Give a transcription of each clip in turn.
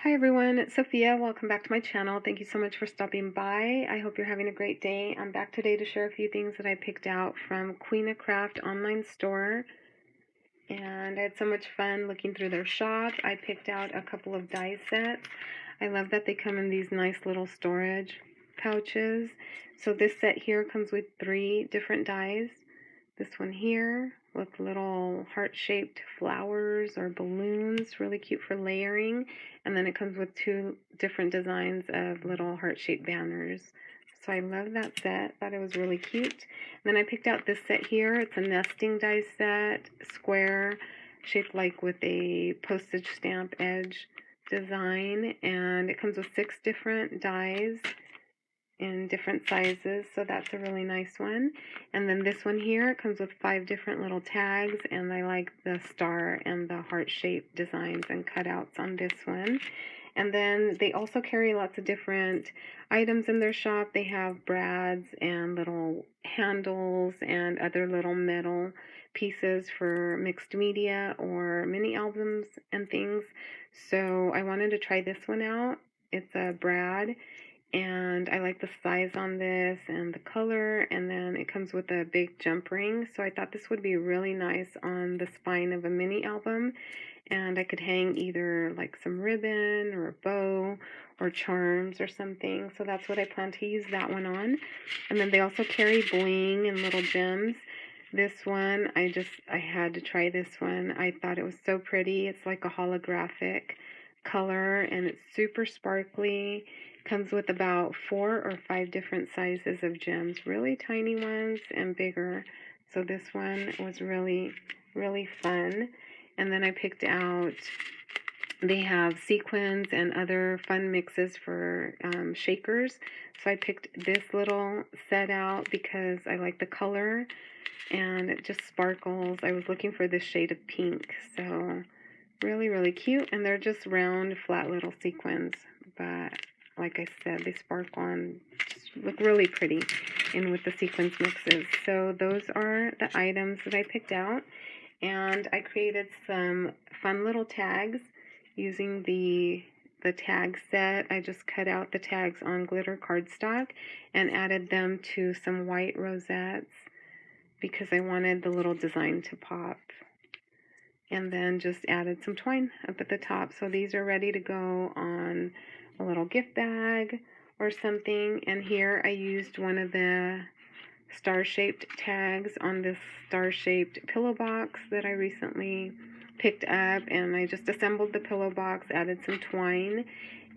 Hi everyone, it's Sophia. Welcome back to my channel. Thank you so much for stopping by. I hope you're having a great day. I'm back today to share a few things that I picked out from Queenacraft online store. And I had so much fun looking through their shop. I picked out a couple of die sets. I love that they come in these nice little storage pouches. So this set here comes with 3 different dies. This one here with little heart-shaped flowers or balloons, really cute for layering. And then it comes with 2 different designs of little heart-shaped banners. So I love that set, thought it was really cute. And then I picked out this set here. It's a nesting die set, square, shaped like with a postage stamp edge design. And it comes with 6 different dies in different sizes, so that's a really nice one. And then this one here comes with 5 different little tags, and I like the star and the heart-shaped designs and cutouts on this one. And then they also carry lots of different items in their shop. They have brads and little handles and other little metal pieces for mixed media or mini albums and things. So I wanted to try this one out. It's a brad, and I like the size on this and the color, and then it comes with a big jump ring, so I thought this would be really nice on the spine of a mini album, and I could hang either like some ribbon or a bow or charms or something, so that's what I plan to use that one on. And then they also carry bling and little gems. This one, I had to try this one. I thought it was so pretty. It's like a holographic color, and it's super sparkly. Comes with about 4 or 5 different sizes of gems, really tiny ones and bigger. So this one was really, really fun. And then I picked out, they have sequins and other fun mixes for shakers. So I picked this little set out because I like the color and it just sparkles. I was looking for this shade of pink, so really, really cute. And they're just round, flat little sequins, but like I said, they sparkle and just look really pretty in with the sequins mixes. So those are the items that I picked out. And I created some fun little tags using the tag set. I just cut out the tags on glitter cardstock and added them to some white rosettes because I wanted the little design to pop. And then just added some twine up at the top. So these are ready to go on a little gift bag or something. And here I used one of the star-shaped tags on this star-shaped pillow box that I recently picked up, and I just assembled the pillow box, added some twine,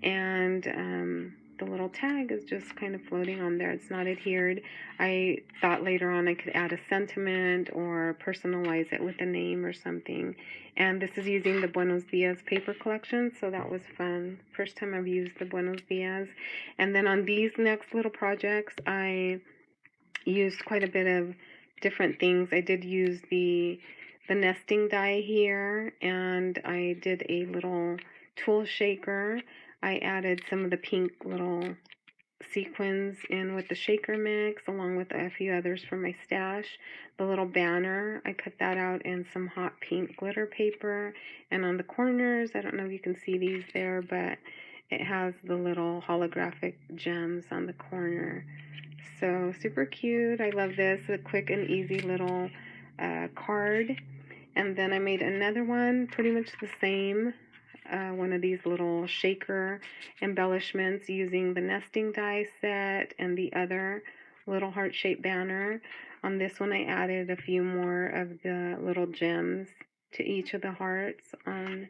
and the little tag is just kind of floating on there. It's not adhered. I thought later on I could add a sentiment or personalize it with a name or something. And this is using the Buenos paper collection, so that was fun. First time I've used the Buenos. And then on these next little projects, I used quite a bit of different things. I did use the nesting die here, and I did a little tool shaker. I added some of the pink little sequins in with the shaker mix, along with a few others from my stash. The little banner, I cut that out in some hot pink glitter paper. And on the corners, I don't know if you can see these there, but it has the little holographic gems on the corner. So super cute. I love this. A quick and easy little card. And then I made another one, pretty much the same. One of these little shaker embellishments using the nesting die set and the other little heart-shaped banner. On this one I added a few more of the little gems to each of the hearts on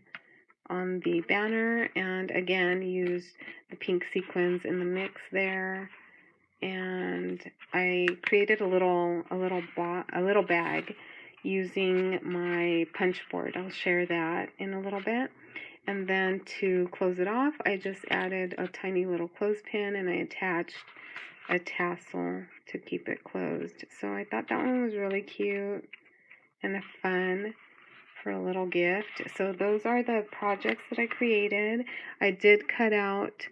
the banner, and again used the pink sequins in the mix there. And I created a little bag using my punch board. I'll share that in a little bit. And then to close it off, I just added a tiny little clothespin and I attached a tassel to keep it closed. So I thought that one was really cute and fun for a little gift. So those are the projects that I created. I did cut out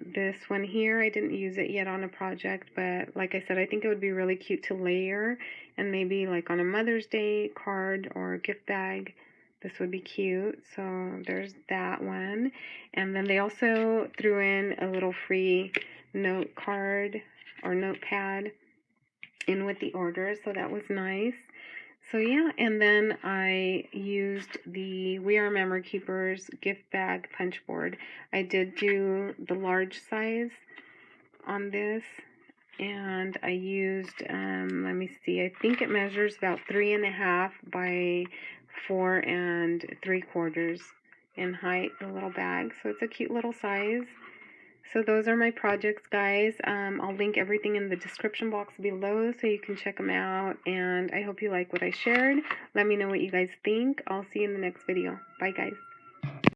this one here. I didn't use it yet on a project, but like I said, I think it would be really cute to layer and maybe like on a Mother's Day card or gift bag This would be cute. So there's that one. And then they also threw in a little free note card or notepad in with the order, so that was nice. So yeah, and then I used the We Are Memory Keepers gift bag punch board. I did do the large size on this, and I used, let me see, I think it measures about 3.5 by 4 3/4 in height, the little bag. So it's a cute little size. So those are my projects, guys. I'll link everything in the description box below so you can check them out. And I hope you like what I shared. Let me know what you guys think. I'll see you in the next video. Bye, guys.